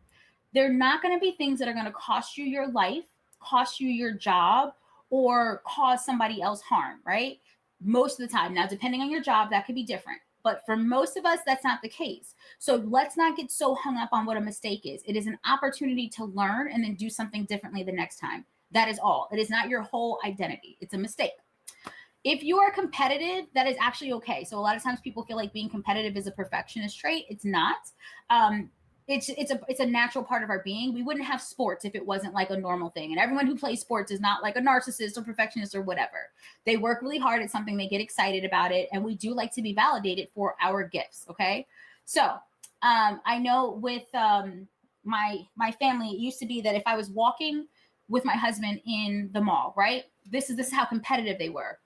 they're not going to be things that are going to cost you your life, cost you your job, or cause somebody else harm, right? Most of the time. Now, depending on your job, that could be different. But for most of us, that's not the case. So let's not get so hung up on what a mistake is. It is an opportunity to learn and then do something differently the next time. That is all. It is not your whole identity. It's a mistake. If you are competitive, that is actually okay. So a lot of times people feel like being competitive is a perfectionist trait. It's not. It's a natural part of our being. We wouldn't have sports if it wasn't like a normal thing. And everyone who plays sports is not like a narcissist or perfectionist or whatever. They work really hard at something. They get excited about it. And we do like to be validated for our gifts. Okay. So I know with my family, it used to be that if I was walking with my husband in the mall, right? This is how competitive they were.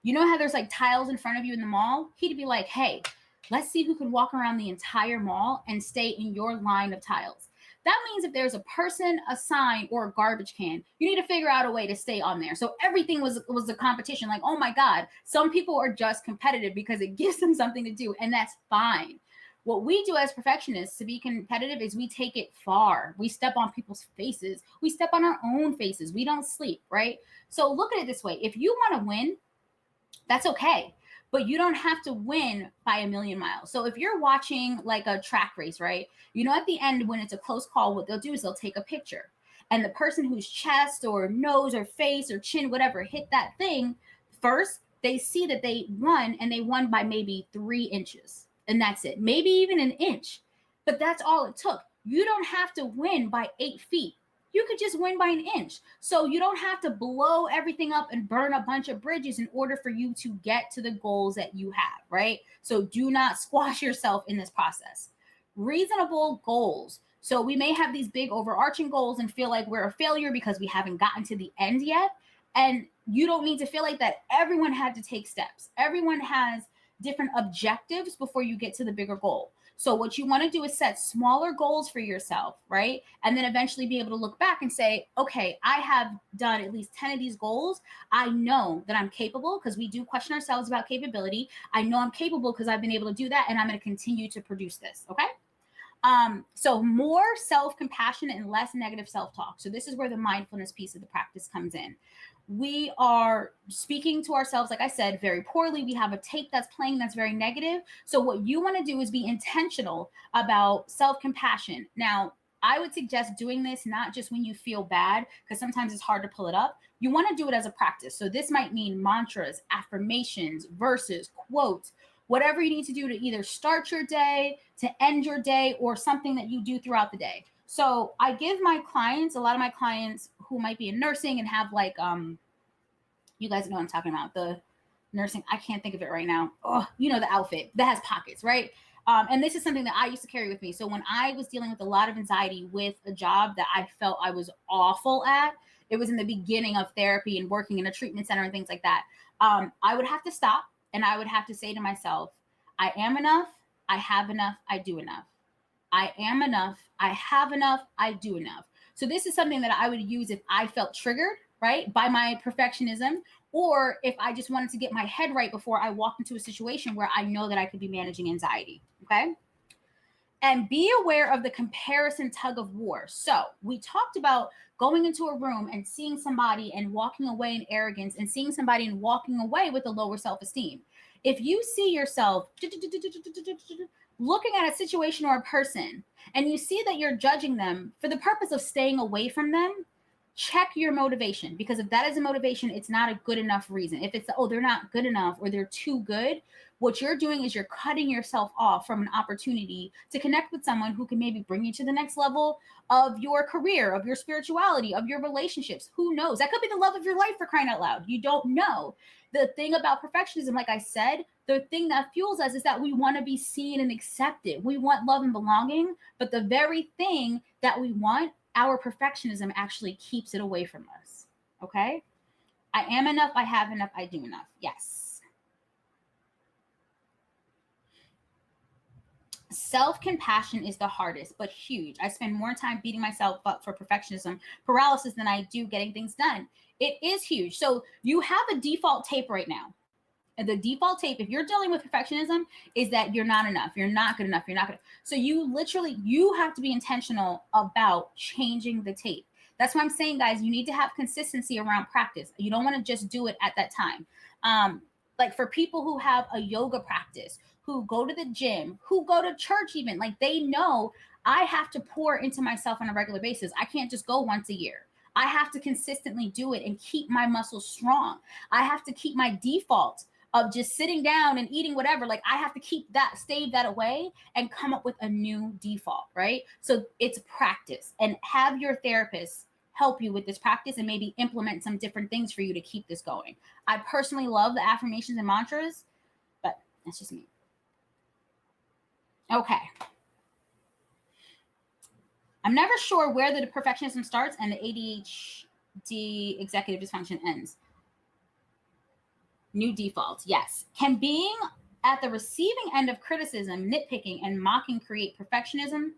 You know how there's like tiles in front of you in the mall? He'd be like, hey, let's see who can walk around the entire mall and stay in your line of tiles. That means if there's a person, a sign, or a garbage can, you need to figure out a way to stay on there. So everything was a competition. Like, oh my God, some people are just competitive because it gives them something to do, and that's fine, What we do as perfectionists to be competitive is we take it far. We step on people's faces. We step on our own faces. We don't sleep, right? So look at it this way. If you want to win, that's okay. But you don't have to win by a million miles. So if you're watching like a track race, right? At the end, when it's a close call, what they'll do is they'll take a picture. And the person whose chest or nose or face or chin, whatever, hit that thing first, they see that they won, and they won by maybe 3 inches. And that's it. Maybe even an inch. But that's all it took. You don't have to win by 8 feet. You could just win by an inch. So you don't have to blow everything up and burn a bunch of bridges in order for you to get to the goals that you have, right? So do not squash yourself in this process. Reasonable goals. So we may have these big overarching goals and feel like we're a failure because we haven't gotten to the end yet. And you don't need to feel like that. Everyone had to take steps. Everyone has different objectives before you get to the bigger goal. So what you want to do is set smaller goals for yourself, right? And then eventually be able to look back and say, okay, I have done at least 10 of these goals. I know that I'm capable, because we do question ourselves about capability. I know I'm capable because I've been able to do that, and I'm going to continue to produce this, okay? So more self-compassion and less negative self-talk. So this is where the mindfulness piece of the practice comes in. We are speaking to ourselves, like I said, very poorly. We have a tape that's playing that's very negative. So what you want to do is be intentional about self-compassion. Now, I would suggest doing this not just when you feel bad, because sometimes it's hard to pull it up. You want to do it as a practice. So this might mean mantras, affirmations, verses, quotes, whatever you need to do to either start your day, to end your day, or something that you do throughout the day. So I give my clients, a lot of my clients who might be in nursing and have like, you guys know what I'm talking about, the nursing, I can't think of it right now. Oh, the outfit that has pockets, right? And this is something that I used to carry with me. So when I was dealing with a lot of anxiety with a job that I felt I was awful at, it was in the beginning of therapy and working in a treatment center and things like that. I would have to stop, and I would have to say to myself, I am enough, I have enough, I do enough. I am enough, I have enough, I do enough. So this is something that I would use if I felt triggered, right, by my perfectionism, or if I just wanted to get my head right before I walk into a situation where I know that I could be managing anxiety, okay? And be aware of the comparison tug of war. So we talked about going into a room and seeing somebody and walking away in arrogance, and seeing somebody and walking away with a lower self-esteem. If you see yourself looking at a situation or a person, and you see that you're judging them for the purpose of staying away from them, check your motivation. Because if that is a motivation, it's not a good enough reason. If it's, oh, they're not good enough or they're too good, what you're doing is you're cutting yourself off from an opportunity to connect with someone who can maybe bring you to the next level of your career, of your spirituality, of your relationships. Who knows? That could be the love of your life, for crying out loud. You don't know. The thing about perfectionism, like I said, the thing that fuels us is that we want to be seen and accepted. We want love and belonging, but the very thing that we want, our perfectionism actually keeps it away from us. Okay? I am enough, I have enough, I do enough. Yes. Self-compassion is the hardest, but huge. I spend more time beating myself up for perfectionism paralysis than I do getting things done. It is huge. So you have a default tape right now. And the default tape, if you're dealing with perfectionism, is that you're not enough, you're not good enough, you're not good. So you have to be intentional about changing the tape. That's why I'm saying, guys, you need to have consistency around practice. You don't want to just do it at that time. Like for people who have a yoga practice, who go to the gym, who go to church even, like they know I have to pour into myself on a regular basis. I can't just go once a year. I have to consistently do it and keep my muscles strong. I have to keep my default of just sitting down and eating whatever. Like I have to stave that away and come up with a new default, right? So it's practice, and have your therapist help you with this practice and maybe implement some different things for you to keep this going. I personally love the affirmations and mantras, but that's just me. Okay. I'm never sure where the perfectionism starts and the ADHD executive dysfunction ends. New default, yes. Can being at the receiving end of criticism, nitpicking, and mocking create perfectionism?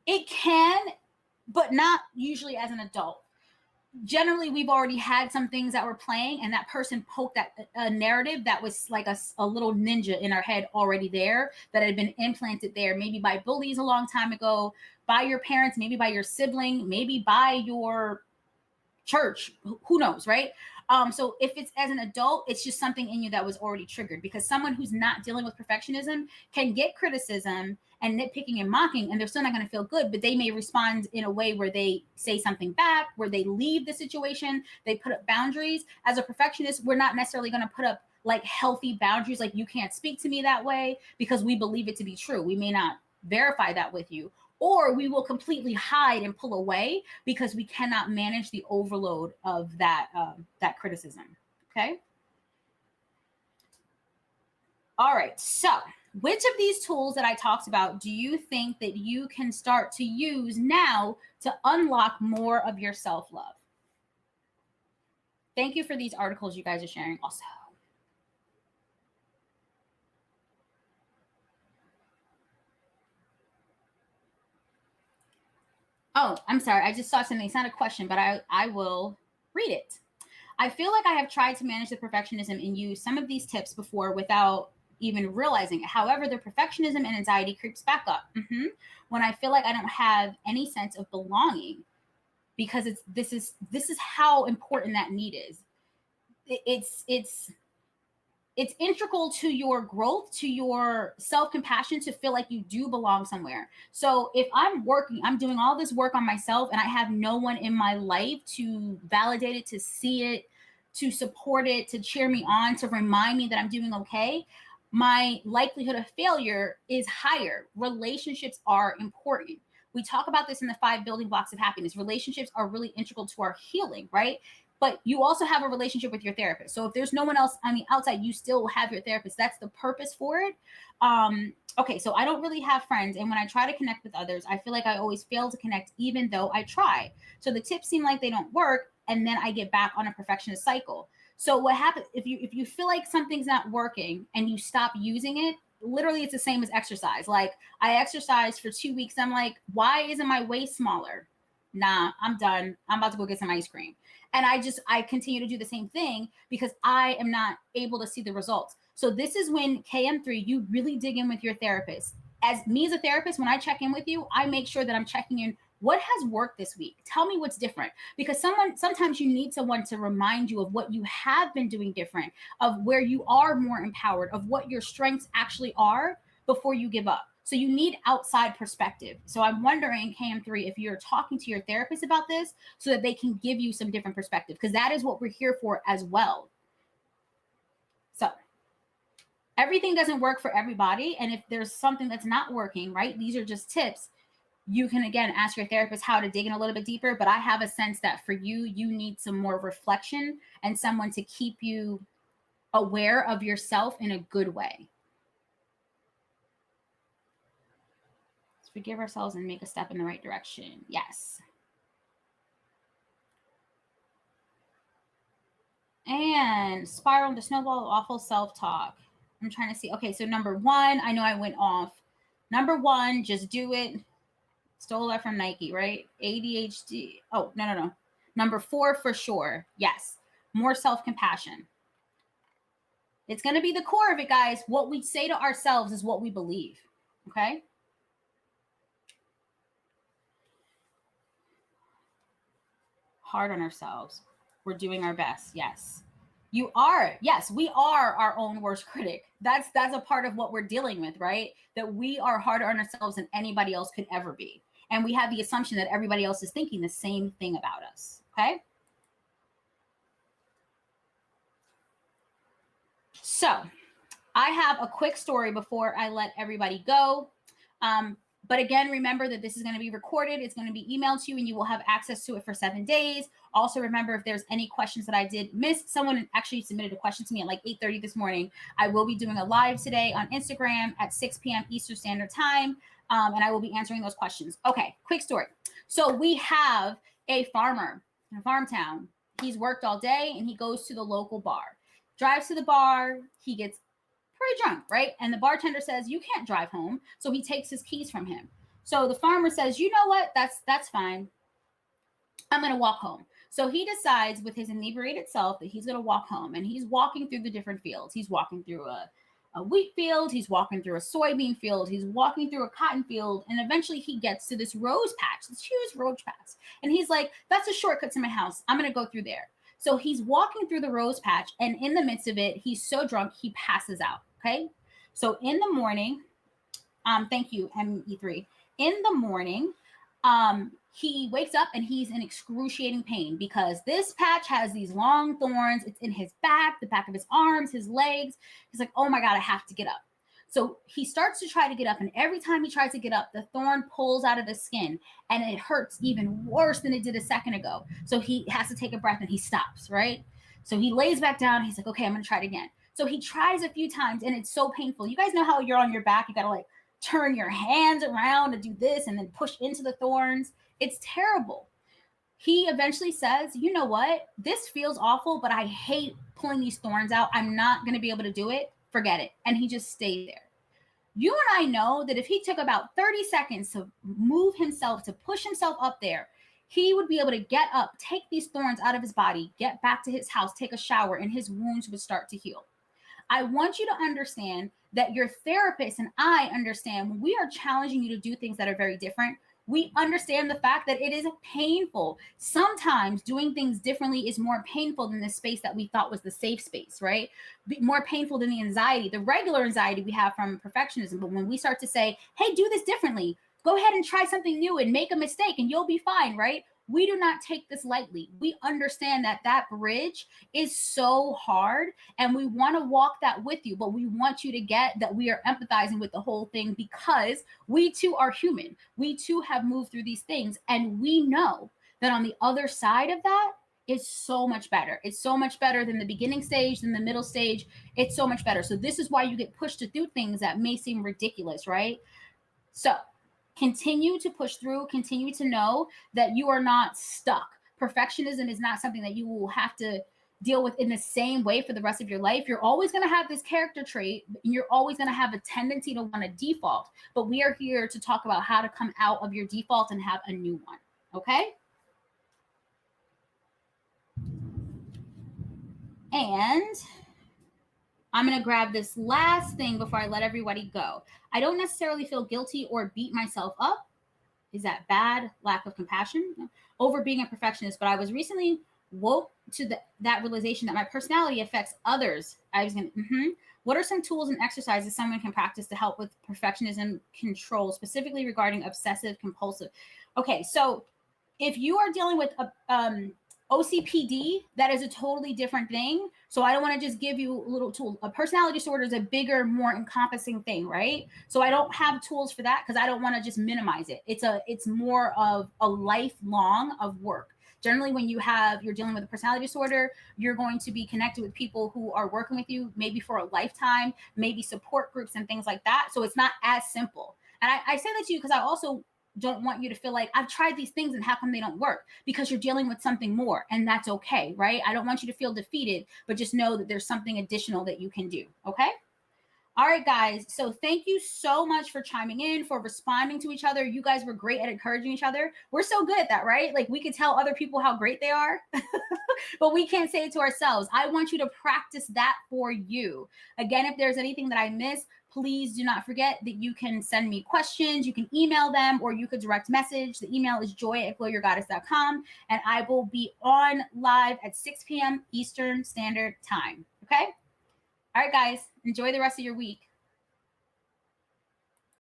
It can, but not usually as an adult. generally we've already had some things that were playing, and that person poked at a narrative that was like a little ninja in our head already there, that had been implanted there, maybe by bullies a long time ago, by your parents, maybe by your sibling, maybe by your church, who knows, right? So if it's as an adult, it's just something in you that was already triggered, because someone who's not dealing with perfectionism can get criticism and nitpicking and mocking, and they're still not going to feel good, but they may respond in a way where they say something back, where they leave the situation, they put up boundaries. As a perfectionist, we're not necessarily going to put up like healthy boundaries, like you can't speak to me that way, because we believe it to be true. We may not verify that with you, or we will completely hide and pull away because we cannot manage the overload of that criticism. Okay. All right. So, which of these tools that I talked about do you think that you can start to use now to unlock more of your self love? Thank you for these articles you guys are sharing also. Oh, I'm sorry. I just saw something. It's not a question, but I will read it. I feel like I have tried to manage the perfectionism and use some of these tips before without even realizing it. However, the perfectionism and anxiety creeps back up when I feel like I don't have any sense of belonging, because this is how important that need is. It's integral to your growth, to your self-compassion, to feel like you do belong somewhere. So if I'm doing all this work on myself and I have no one in my life to validate it, to see it, to support it, to cheer me on, to remind me that I'm doing okay, my likelihood of failure is higher. Relationships are important. We talk about this in the 5 building blocks of happiness. Relationships are really integral to our healing, right? But you also have a relationship with your therapist. So if there's no one else on the outside, you still have your therapist. That's the purpose for it. Okay, so I don't really have friends. And when I try to connect with others, I feel like I always fail to connect, even though I try. So the tips seem like they don't work. And then I get back on a perfectionist cycle. So what happens if you feel like something's not working and you stop using it? Literally, it's the same as exercise. Like, I exercised for 2 weeks. I'm like, why isn't my waist smaller? Nah, I'm done. I'm about to go get some ice cream. And I continue to do the same thing because I am not able to see the results. So this is when KM3, you really dig in with your therapist. As me as a therapist, when I check in with you, I make sure that I'm checking in. What has worked this week? Tell me what's different. Because sometimes you need someone to remind you of what you have been doing different, of where you are more empowered, of what your strengths actually are before you give up. So you need outside perspective. So I'm wondering, KM3, if you're talking to your therapist about this so that they can give you some different perspective, because that is what we're here for as well. So everything doesn't work for everybody. And if there's something that's not working, right, these are just tips. You can, again, ask your therapist how to dig in a little bit deeper. But I have a sense that for you, you need some more reflection and someone to keep you aware of yourself in a good way. Forgive ourselves and make a step in the right direction. Yes. And spiral into snowball of awful self-talk. I'm trying to see. Okay, so number 1, I know I went off. Number 1, just do it. Stole that from Nike, right? ADHD. Oh, no. Number 4, for sure. Yes. More self-compassion. It's going to be the core of it, guys. What we say to ourselves is what we believe. Okay? Hard on ourselves. We're doing our best. Yes. You are. Yes, we are our own worst critic. That's a part of what we're dealing with, right? That we are harder on ourselves than anybody else could ever be. And we have the assumption that everybody else is thinking the same thing about us. Okay? So, I have a quick story before I let everybody go. But again, remember that this is going to be recorded. It's going to be emailed to you and you will have access to it for 7 days. Also, remember, if there's any questions that I did miss, someone actually submitted a question to me at like 8:30 this morning. I will be doing a live today on Instagram at 6 p.m. Eastern Standard Time. And I will be answering those questions. Okay, quick story. So we have a farmer in a farm town. He's worked all day and he goes to the local bar. Drives to the bar. He gets pretty drunk, right? And the bartender says, you can't drive home. So he takes his keys from him. So the farmer says, you know what? That's fine. I'm going to walk home. So he decides with his inebriated self that he's going to walk home, and he's walking through the different fields. He's walking through a wheat field, he's walking through a soybean field, he's walking through a cotton field, and eventually he gets to this rose patch, this huge rose patch. And he's like, that's a shortcut to my house. I'm going to go through there. So he's walking through the rose patch, and in the midst of it, he's so drunk, he passes out. Okay. So in the morning, thank you, ME3. In the morning, he wakes up and he's in excruciating pain because this patch has these long thorns. It's in his back, the back of his arms, his legs. He's like, oh my God, I have to get up. So he starts to try to get up, and every time he tries to get up, the thorn pulls out of the skin, and it hurts even worse than it did a second ago. So he has to take a breath and he stops, right? So he lays back down. He's like, okay, I'm going to try it again. So he tries a few times, and it's so painful. You guys know how you're on your back, you got to like turn your hands around and do this and then push into the thorns. It's terrible. He eventually says, you know what? This feels awful, but I hate pulling these thorns out. I'm not going to be able to do it. Forget it. And he just stayed there. You and I know that if he took about 30 seconds to move himself, to push himself up there, he would be able to get up, take these thorns out of his body, get back to his house, take a shower, and his wounds would start to heal. I want you to understand that your therapist and I understand when we are challenging you to do things that are very different, we understand the fact that it is painful. Sometimes doing things differently is more painful than the space that we thought was the safe space, right? More painful than the anxiety, the regular anxiety we have from perfectionism. But when we start to say, hey, do this differently, go ahead and try something new and make a mistake and you'll be fine, right? We do not take this lightly. We understand that that bridge is so hard, and we want to walk that with you, but we want you to get that we are empathizing with the whole thing because we too are human. We too have moved through these things, and we know that on the other side of that is so much better. It's so much better than the beginning stage, than the middle stage. It's so much better. So this is why you get pushed to do things that may seem ridiculous, right? So continue to push through, continue to know that you are not stuck. Perfectionism is not something that you will have to deal with in the same way for the rest of your life. You're always going to have this character trait, and you're always going to have a tendency to want to default. But we are here to talk about how to come out of your default and have a new one. Okay? And I'm going to grab this last thing before I let everybody go. I don't necessarily feel guilty or beat myself up. Is that bad? Lack of compassion? No. Over being a perfectionist. But I was recently woke to that realization that my personality affects others. I was going to, What are some tools and exercises someone can practice to help with perfectionism control, specifically regarding obsessive compulsive? Okay, so if you are dealing with OCPD, that is a totally different thing. So I don't want to just give you a little tool. A personality disorder is a bigger, more encompassing thing, right? So I don't have tools for that because I don't want to just minimize it. It's more of a lifelong of work. Generally, when you're dealing with a personality disorder, you're going to be connected with people who are working with you maybe for a lifetime, maybe support groups and things like that. So it's not as simple. And I say that to you because I also don't want you to feel like I've tried these things and how come they don't work, because you're dealing with something more, and that's okay, right? I don't want you to feel defeated, but just know that there's something additional that you can do. Okay. All right, guys. So thank you so much for chiming in, for responding to each other. You guys were great at encouraging each other. We're so good at that, right? Like we could tell other people how great they are, but we can't say it to ourselves. I want you to practice that for you. Again, if there's anything that I missed, please do not forget that you can send me questions. You can email them, or you could direct message. The email is joy@glowyourgoddess.com, and I will be on live at 6 p.m. Eastern Standard Time. Okay? All right, guys, enjoy the rest of your week.